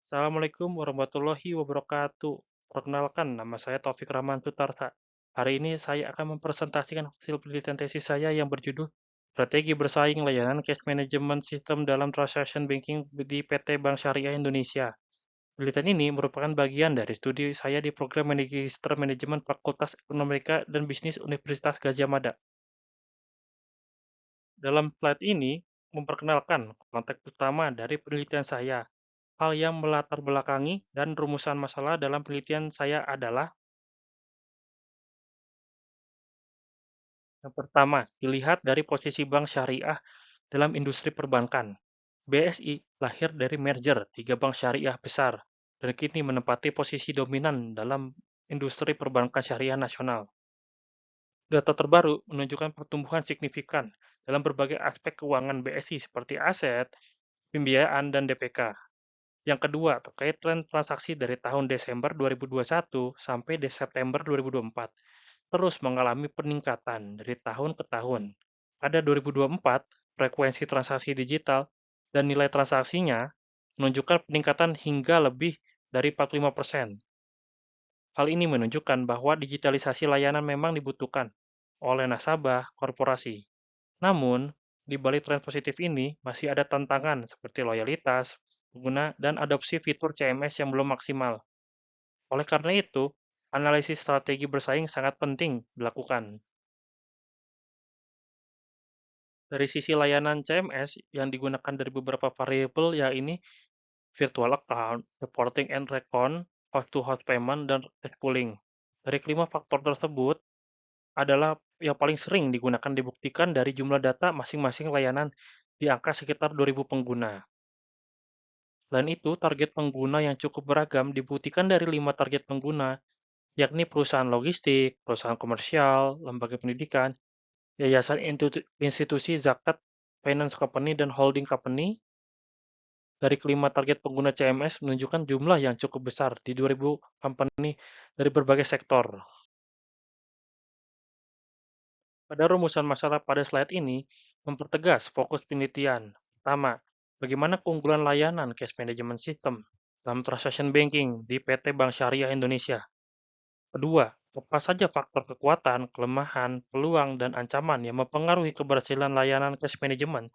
Assalamualaikum warahmatullahi wabarakatuh. Perkenalkan, nama saya Taufik Rahman Sutarta. Hari ini saya akan mempresentasikan hasil penelitian tesis saya yang berjudul Strategi Bersaing Layanan Cash Management System dalam Transaction Banking di PT Bank Syariah Indonesia. Penelitian ini merupakan bagian dari studi saya di program Magister Manajemen Fakultas Ekonomika dan Bisnis Universitas Gadjah Mada. Dalam slide ini, memperkenalkan konteks utama dari penelitian saya. Hal yang melatar belakangi dan rumusan masalah dalam penelitian saya adalah: yang pertama, dilihat dari posisi bank syariah dalam industri perbankan. BSI lahir dari merger tiga bank syariah besar dan kini menempati posisi dominan dalam industri perbankan syariah nasional. Data terbaru menunjukkan pertumbuhan signifikan dalam berbagai aspek keuangan BSI seperti aset, pembiayaan, dan DPK. Yang kedua, terkait tren transaksi dari tahun Desember 2021 sampai September 2024, terus mengalami peningkatan dari tahun ke tahun. Pada 2024, frekuensi transaksi digital dan nilai transaksinya menunjukkan peningkatan hingga lebih dari 45%. Hal ini menunjukkan bahwa digitalisasi layanan memang dibutuhkan oleh nasabah korporasi. Namun, di balik tren positif ini, masih ada tantangan seperti loyalitas pengguna dan adopsi fitur CMS yang belum maksimal. Oleh karena itu, analisis strategi bersaing sangat penting dilakukan. Dari sisi layanan CMS yang digunakan dari beberapa variabel, yakni virtual account, reporting and recon, host-to-host payment, dan cash pooling. Dari kelima faktor tersebut adalah yang paling sering digunakan dibuktikan dari jumlah data masing-masing layanan di angka sekitar 2.000 pengguna. Selain itu, target pengguna yang cukup beragam dibuktikan dari 5 target pengguna, yakni perusahaan logistik, perusahaan komersial, lembaga pendidikan, yayasan institusi zakat, finance company, dan holding company. Dari kelima target pengguna CMS menunjukkan jumlah yang cukup besar di 2.000 company dari berbagai sektor. Pada rumusan masalah pada slide ini, mempertegas fokus penelitian. Pertama, bagaimana keunggulan layanan cash management system dalam transaction banking di PT Bank Syariah Indonesia. Kedua, apa saja faktor kekuatan, kelemahan, peluang, dan ancaman yang mempengaruhi keberhasilan layanan cash management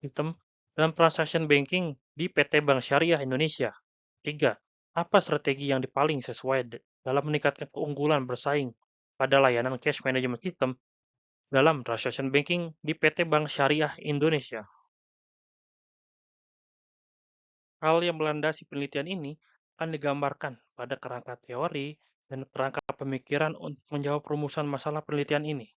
sistem dalam transaction banking di PT Bank Syariah Indonesia. Tiga, apa strategi yang paling sesuai dalam meningkatkan keunggulan bersaing pada layanan cash management system dalam transaction banking di PT Bank Syariah Indonesia. Hal yang melandasi penelitian ini akan digambarkan pada kerangka teori dan kerangka pemikiran untuk menjawab rumusan masalah penelitian ini.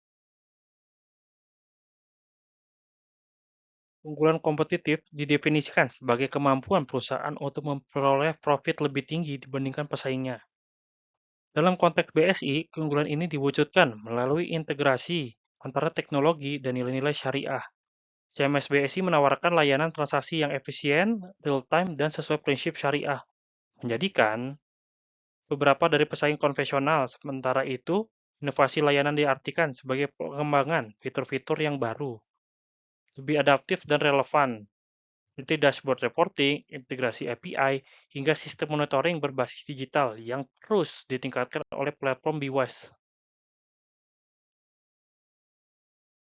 Keunggulan kompetitif didefinisikan sebagai kemampuan perusahaan untuk memperoleh profit lebih tinggi dibandingkan pesaingnya. Dalam konteks BSI, keunggulan ini diwujudkan melalui integrasi antara teknologi dan nilai-nilai syariah. CMS BSI menawarkan layanan transaksi yang efisien, real-time, dan sesuai prinsip syariah, menjadikan beberapa dari pesaing konvensional. Sementara itu, inovasi layanan diartikan sebagai pengembangan fitur-fitur yang baru, lebih adaptif dan relevan, seperti dashboard reporting, integrasi API, hingga sistem monitoring berbasis digital yang terus ditingkatkan oleh platform BWise.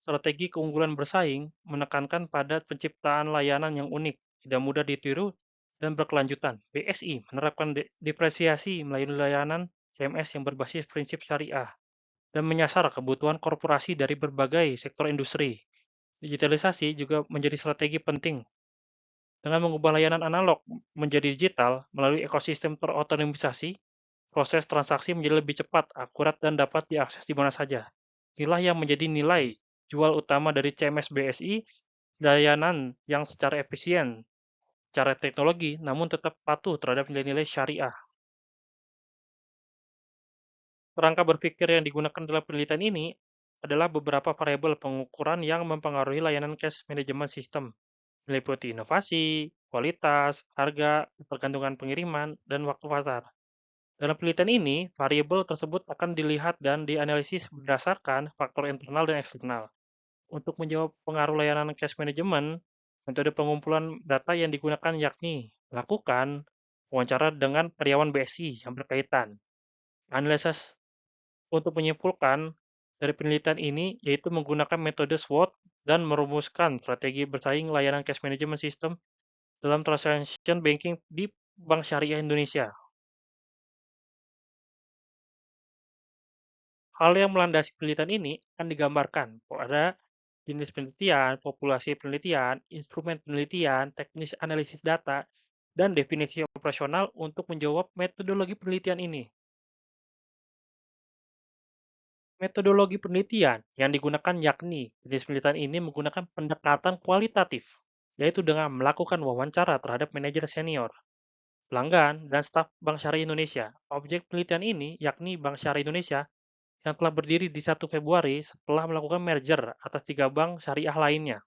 Strategi keunggulan bersaing menekankan pada penciptaan layanan yang unik, tidak mudah ditiru, dan berkelanjutan. BSI menerapkan diferensiasi melalui layanan CMS yang berbasis prinsip syariah dan menyasar kebutuhan korporasi dari berbagai sektor industri. Digitalisasi juga menjadi strategi penting dengan mengubah layanan analog menjadi digital melalui ekosistem terotonomisasi. Proses transaksi menjadi lebih cepat, akurat, dan dapat diakses di mana saja. Inilah yang menjadi nilai jual utama dari CMS BSI, layanan yang secara efisien, secara teknologi, namun tetap patuh terhadap nilai-nilai syariah. Kerangka berpikir yang digunakan dalam penelitian ini adalah beberapa variabel pengukuran yang mempengaruhi layanan cash management system, meliputi inovasi, kualitas, harga, ketergantungan pengiriman, dan waktu pasar. Dalam penelitian ini, variabel tersebut akan dilihat dan dianalisis berdasarkan faktor internal dan eksternal. Untuk menjawab pengaruh layanan cash management, metode pengumpulan data yang digunakan yakni lakukan wawancara dengan karyawan BSI yang berkaitan. Analisis untuk menyimpulkan dari penelitian ini yaitu menggunakan metode SWOT dan merumuskan strategi bersaing layanan cash management system dalam transaction banking di Bank Syariah Indonesia. Hal yang melandasi penelitian ini akan digambarkan pada jenis penelitian, populasi penelitian, instrumen penelitian, teknis analisis data, dan definisi operasional untuk menjawab metodologi penelitian ini. Metodologi penelitian yang digunakan yakni jenis penelitian ini menggunakan pendekatan kualitatif, yaitu dengan melakukan wawancara terhadap manajer senior, pelanggan, dan staf Bank Syariah Indonesia. Objek penelitian ini yakni Bank Syariah Indonesia yang telah berdiri di 1 Februari setelah melakukan merger atas 3 bank syariah lainnya.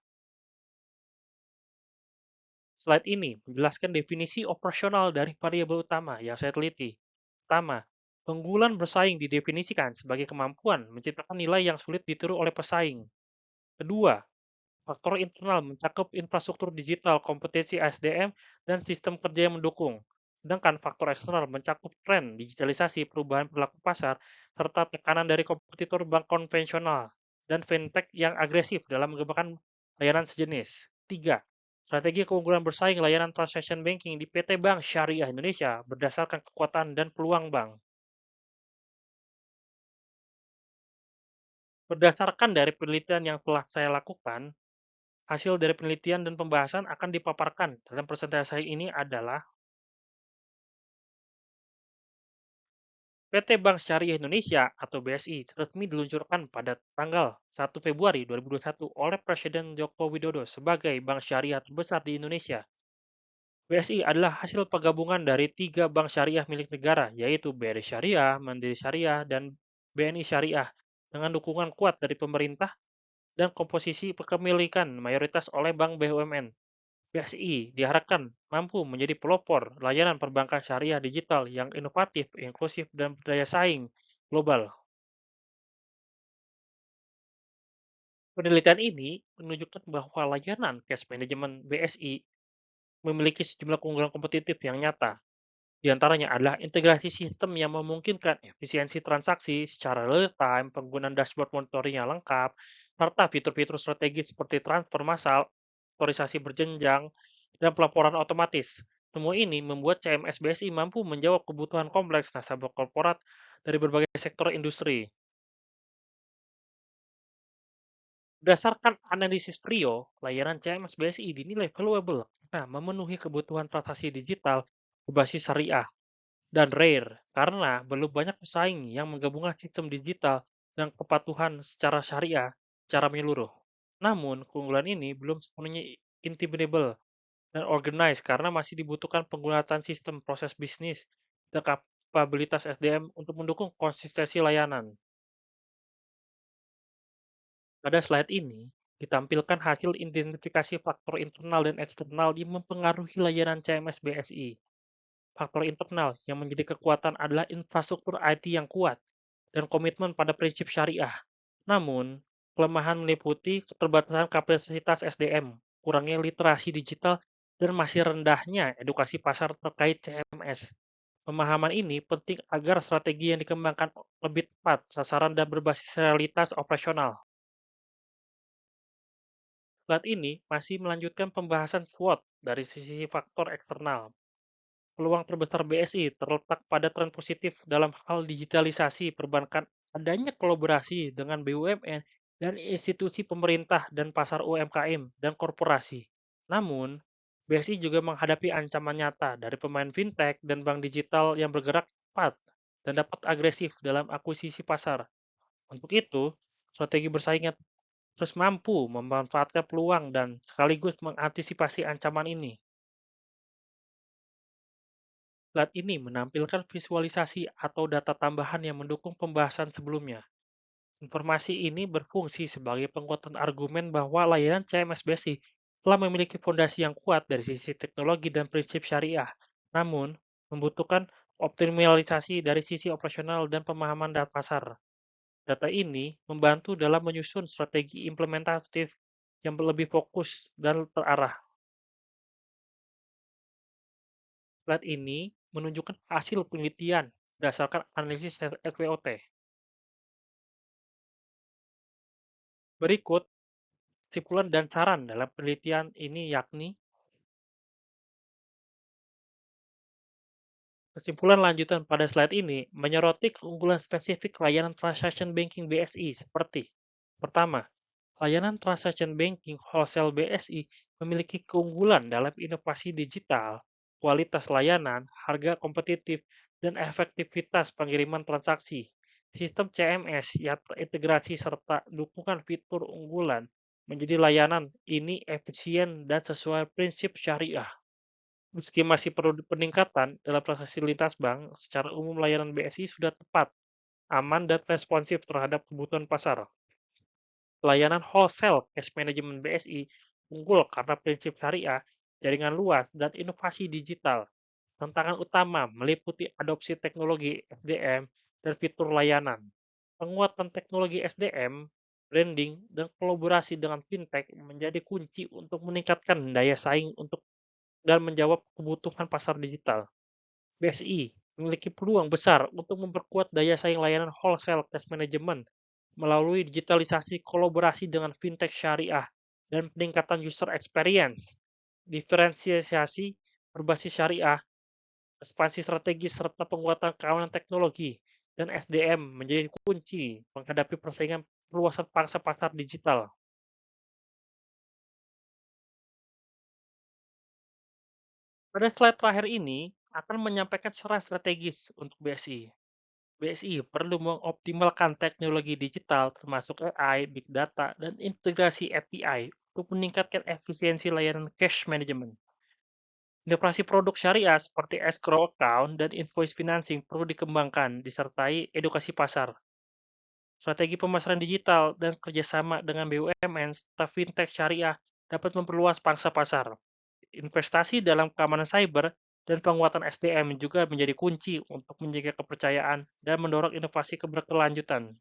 Slide ini menjelaskan definisi operasional dari variabel utama yang saya teliti. Pertama, keunggulan bersaing didefinisikan sebagai kemampuan menciptakan nilai yang sulit ditiru oleh pesaing. Kedua, faktor internal mencakup infrastruktur digital, kompetensi SDM, dan sistem kerja yang mendukung. Sedangkan faktor eksternal mencakup tren, digitalisasi, perubahan perilaku pasar, serta tekanan dari kompetitor bank konvensional dan fintech yang agresif dalam mengembangkan layanan sejenis. Tiga, strategi keunggulan bersaing layanan transaction banking di PT Bank Syariah Indonesia berdasarkan kekuatan dan peluang bank. Berdasarkan dari penelitian yang telah saya lakukan, hasil dari penelitian dan pembahasan akan dipaparkan dalam presentasi ini adalah PT Bank Syariah Indonesia atau BSI resmi diluncurkan pada tanggal 1 Februari 2021 oleh Presiden Joko Widodo sebagai bank syariah terbesar di Indonesia. BSI adalah hasil penggabungan dari 3 bank syariah milik negara, yaitu BRI Syariah, Mandiri Syariah, dan BNI Syariah, dengan dukungan kuat dari pemerintah dan komposisi kepemilikan mayoritas oleh bank BUMN. BSI diharapkan mampu menjadi pelopor layanan perbankan syariah digital yang inovatif, inklusif, dan berdaya saing global. Penelitian ini menunjukkan bahwa layanan cash management BSI memiliki sejumlah keunggulan kompetitif yang nyata. Di antaranya adalah integrasi sistem yang memungkinkan efisiensi transaksi secara real time, penggunaan dashboard monitoring yang lengkap, serta fitur-fitur strategis seperti transfer massal, otorisasi berjenjang, dan pelaporan otomatis. Semua ini membuat CMS BSI mampu menjawab kebutuhan kompleks nasabah korporat dari berbagai sektor industri. Berdasarkan analisis Prio, layanan CMS BSI dinilai valuable karena memenuhi kebutuhan transaksi digital berbasis syariah dan rare karena belum banyak pesaing yang menggabungkan sistem digital dan kepatuhan secara syariah secara menyeluruh. Namun, keunggulan ini belum sepenuhnya intimidable dan organized karena masih dibutuhkan penggunaan sistem proses bisnis dan kapabilitas SDM untuk mendukung konsistensi layanan. Pada slide ini, ditampilkan hasil identifikasi faktor internal dan eksternal yang mempengaruhi layanan CMS BSI. Faktor internal yang menjadi kekuatan adalah infrastruktur IT yang kuat dan komitmen pada prinsip syariah. Namun, kelemahan meliputi keterbatasan kapasitas SDM, kurangnya literasi digital, dan masih rendahnya edukasi pasar terkait CMS. Pemahaman ini penting agar strategi yang dikembangkan lebih tepat, sasaran, dan berbasis realitas operasional. Slide ini masih melanjutkan pembahasan SWOT dari sisi faktor eksternal. Peluang terbesar BSI terletak pada tren positif dalam hal digitalisasi perbankan, adanya kolaborasi dengan BUMN dan institusi pemerintah dan pasar UMKM dan korporasi. Namun, BSI juga menghadapi ancaman nyata dari pemain fintech dan bank digital yang bergerak cepat dan dapat agresif dalam akuisisi pasar. Untuk itu, strategi bersaingnya terus mampu memanfaatkan peluang dan sekaligus mengantisipasi ancaman ini. Slide ini menampilkan visualisasi atau data tambahan yang mendukung pembahasan sebelumnya. Informasi ini berfungsi sebagai penguatan argumen bahwa layanan CMS BSI telah memiliki fondasi yang kuat dari sisi teknologi dan prinsip syariah, namun membutuhkan optimalisasi dari sisi operasional dan pemahaman data pasar. Data ini membantu dalam menyusun strategi implementatif yang lebih fokus dan terarah. Slide ini menunjukkan hasil penelitian berdasarkan analisis SWOT. Berikut kesimpulan dan saran dalam penelitian ini yakni kesimpulan lanjutan pada slide ini menyoroti keunggulan spesifik layanan transaction banking BSI seperti pertama, layanan transaction banking wholesale BSI memiliki keunggulan dalam inovasi digital, kualitas layanan, harga kompetitif, dan efektivitas pengiriman transaksi. Sistem CMS yang terintegrasi serta dukungan fitur unggulan menjadi layanan ini efisien dan sesuai prinsip syariah. Meski masih perlu peningkatan dalam transaksi lintas bank, secara umum layanan BSI sudah tepat, aman, dan responsif terhadap kebutuhan pasar. Layanan wholesale cash management BSI unggul karena prinsip syariah, jaringan luas, dan inovasi digital. Tantangan utama meliputi adopsi teknologi SDM dan fitur layanan. Penguatan teknologi SDM, branding, dan kolaborasi dengan fintech menjadi kunci untuk meningkatkan daya saing untuk dan menjawab kebutuhan pasar digital. BSI memiliki peluang besar untuk memperkuat daya saing layanan wholesale cash management melalui digitalisasi kolaborasi dengan fintech syariah dan peningkatan user experience, diferensiasi berbasis syariah, ekspansi strategis serta penguatan keamanan teknologi dan SDM menjadi kunci menghadapi persaingan perluasan pangsa pasar digital. Pada slide terakhir ini akan menyampaikan saran strategis untuk BSI. BSI perlu mengoptimalkan teknologi digital termasuk AI, Big Data, dan integrasi API untuk meningkatkan efisiensi layanan cash management. Inovasi produk syariah seperti escrow account dan invoice financing perlu dikembangkan, disertai edukasi pasar. Strategi pemasaran digital dan kerjasama dengan BUMN serta fintech syariah dapat memperluas pangsa pasar. Investasi dalam keamanan cyber dan penguatan SDM juga menjadi kunci untuk menjaga kepercayaan dan mendorong inovasi keberkelanjutan.